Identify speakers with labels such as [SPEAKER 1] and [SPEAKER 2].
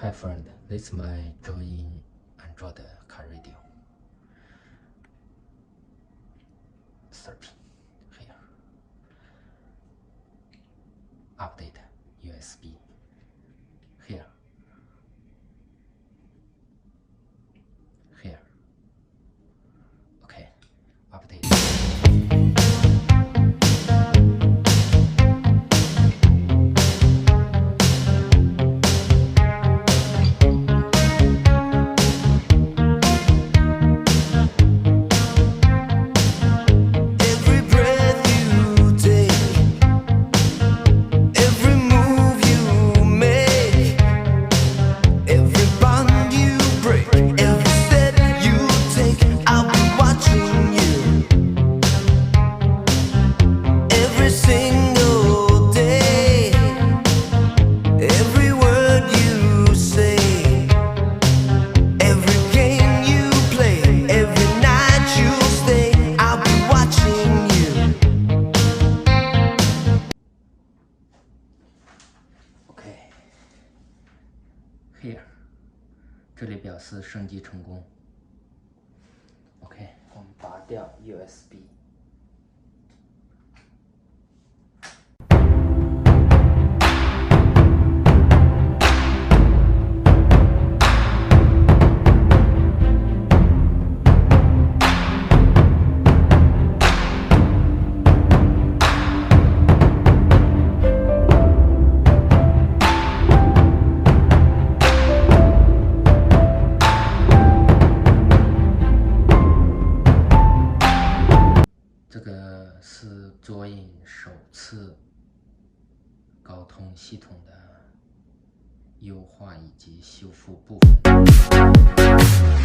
[SPEAKER 1] Hi friend, this is my join Android car radio. Search here. Update USB. Here. Here. Okay. Update. Here， 这里表示升级成功。OK， 我们拔掉 USB。这个是卓影首次高通系统的优化以及修复部分。